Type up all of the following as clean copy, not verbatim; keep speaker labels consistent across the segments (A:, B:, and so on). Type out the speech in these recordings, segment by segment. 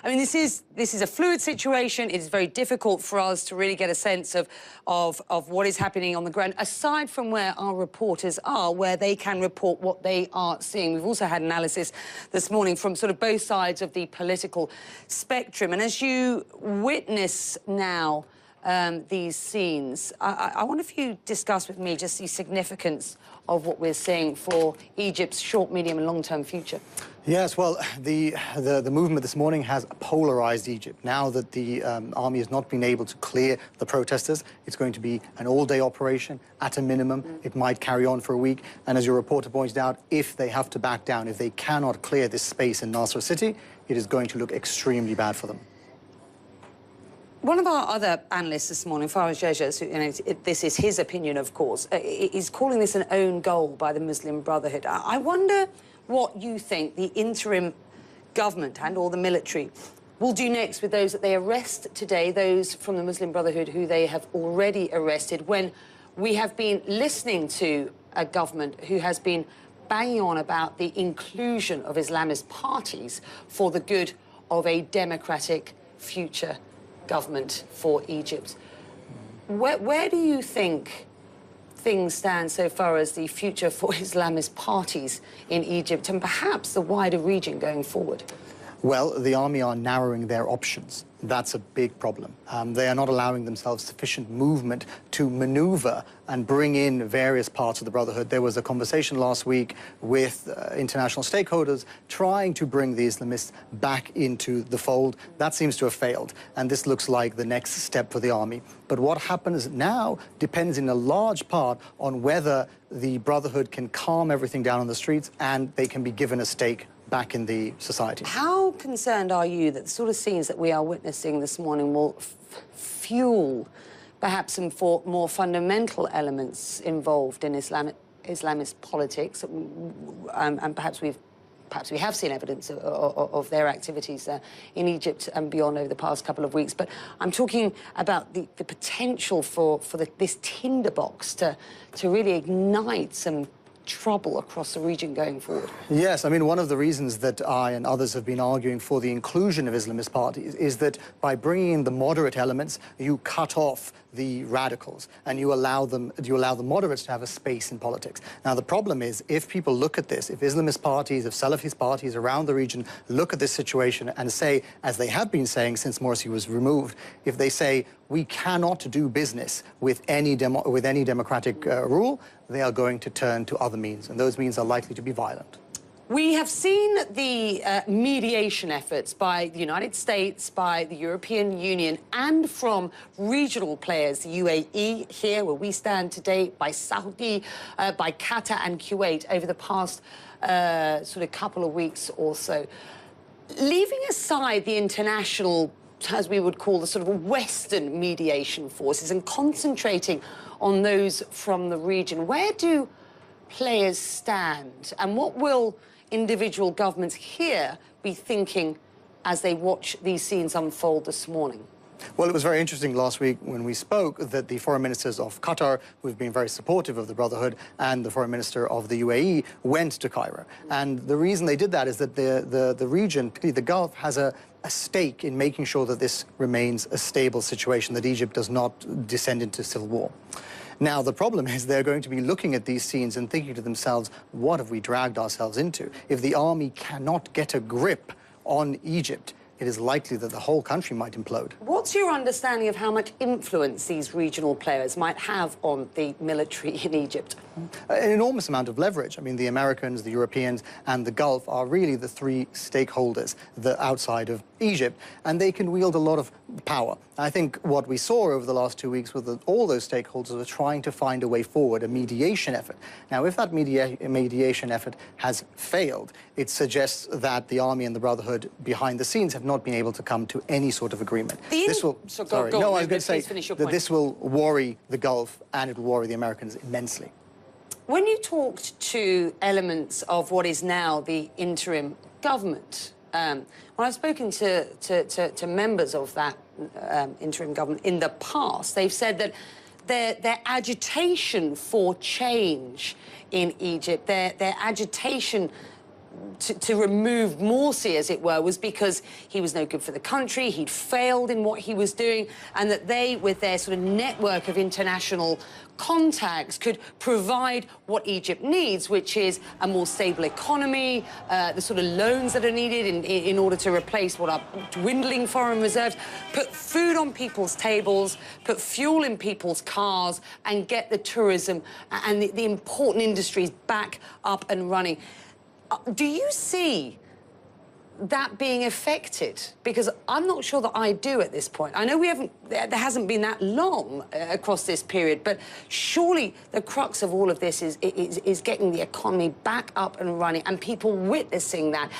A: I mean, this is a fluid situation. It is very difficult for us to really get a sense of what is happening on the ground, aside from where our reporters are, where they can report what they are seeing. We've also had analysis this morning from sort of both sides of the political spectrum. And as you witness now these scenes, I wonder if you discuss with me just the significance of what we're seeing for Egypt's short, medium and long-term future.
B: Yes, well, the movement this morning has polarized Egypt. Now that the army has not been able to clear the protesters, it's going to be an all-day operation at a minimum. It might carry on for a week. And as your reporter pointed out, if they have to back down, if they cannot clear this space in Nasser City, it is going to look extremely bad for them.
A: One of our other analysts this morning, Faraj Jeja, this is his opinion, of course, is calling this an own goal by the Muslim Brotherhood. I wonder what you think the interim government and or the military will do next with those that they arrest today, those from the Muslim Brotherhood who they have already arrested, when we have been listening to a government who has been banging on about the inclusion of Islamist parties for the good of a democratic future government for Egypt. Where do you think things stand so far as the future for Islamist parties in Egypt and perhaps the wider region going forward?
B: Well, the army are narrowing their options. That's a big problem. They are not allowing themselves sufficient movement to maneuver and bring in various parts of the Brotherhood. There was a conversation last week with international stakeholders trying to bring the Islamists back into the fold. That seems to have failed, and this looks like the next step for the army. But what happens now depends in a large part on whether the Brotherhood can calm everything down on the streets and they can be given a stake back in the society.
A: How concerned are you that the sort of scenes that we are witnessing this morning will fuel perhaps some more fundamental elements involved in Islamist politics, and perhaps we have seen evidence of their activities in Egypt and beyond over the past couple of weeks. But I'm talking about the potential for this tinderbox to really ignite some trouble across the region going forward.
B: Yes, I mean, one of the reasons that I and others have been arguing for the inclusion of Islamist parties is that by bringing in the moderate elements, you cut off the radicals and you allow the moderates to have a space in politics. Now, the problem is, if people look at this, if Islamist parties, if Salafist parties around the region look at this situation and say, as they have been saying since Morsi was removed, if they say, we cannot do business with any democratic rule, they are going to turn to other means, and those means are likely to be violent.
A: We have seen the mediation efforts by the United States, by the European Union, and from regional players, the UAE here, where we stand today, by Saudi, by Qatar and Kuwait over the past sort of couple of weeks or so. Leaving aside the international, as we would call the sort of Western mediation forces, and concentrating on those from the region, where do players stand, and what will individual governments here be thinking as they watch these scenes unfold this morning?
B: Well, it was very interesting last week when we spoke that the foreign ministers of Qatar, who've been very supportive of the Brotherhood, and the foreign minister of the UAE went to Cairo. And the reason they did that is that the region, particularly the Gulf, has a stake in making sure that this remains a stable situation, that Egypt does not descend into civil war. Now, the problem is they're going to be looking at these scenes and thinking to themselves, what have we dragged ourselves into? If the army cannot get a grip on Egypt, it is likely that the whole country might implode.
A: What's your understanding of how much influence these regional players might have on the military in Egypt?
B: An enormous amount of leverage. I mean, the Americans, the Europeans, and the Gulf are really the three stakeholders outside of Egypt, and they can wield a lot of power. I think what we saw over the last 2 weeks was that all those stakeholders were trying to find a way forward, a mediation effort. Now, if that mediation effort has failed, it suggests that the army and the Brotherhood behind the scenes have not been able to come to any sort of agreement.
A: This will
B: worry the Gulf, and it will worry the Americans immensely.
A: When you talked to elements of what is now the interim government, when I've spoken to members of that interim government in the past, they've said that their agitation for change in Egypt, their agitation to remove Morsi, as it were, was because he was no good for the country, he'd failed in what he was doing, and that they, with their sort of network of international contacts, could provide what Egypt needs, which is a more stable economy, the sort of loans that are needed in order to replace what are dwindling foreign reserves, put food on people's tables, put fuel in people's cars, and get the tourism and the important industries back up and running. Do you see that being affected? Because I'm not sure that I do at this point. I know there hasn't been that long across this period, but surely the crux of all of this is getting the economy back up and running and people witnessing that,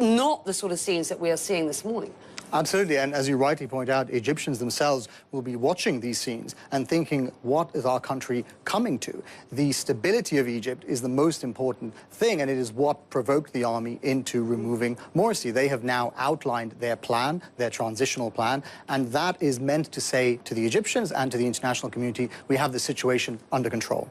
A: not the sort of scenes that we are seeing this morning.
B: Absolutely, and as you rightly point out, Egyptians themselves will be watching these scenes and thinking, what is our country coming to? The stability of Egypt is the most important thing, and it is what provoked the army into removing Morsi. They have now outlined their plan, their transitional plan, and that is meant to say to the Egyptians and to the international community, we have the situation under control.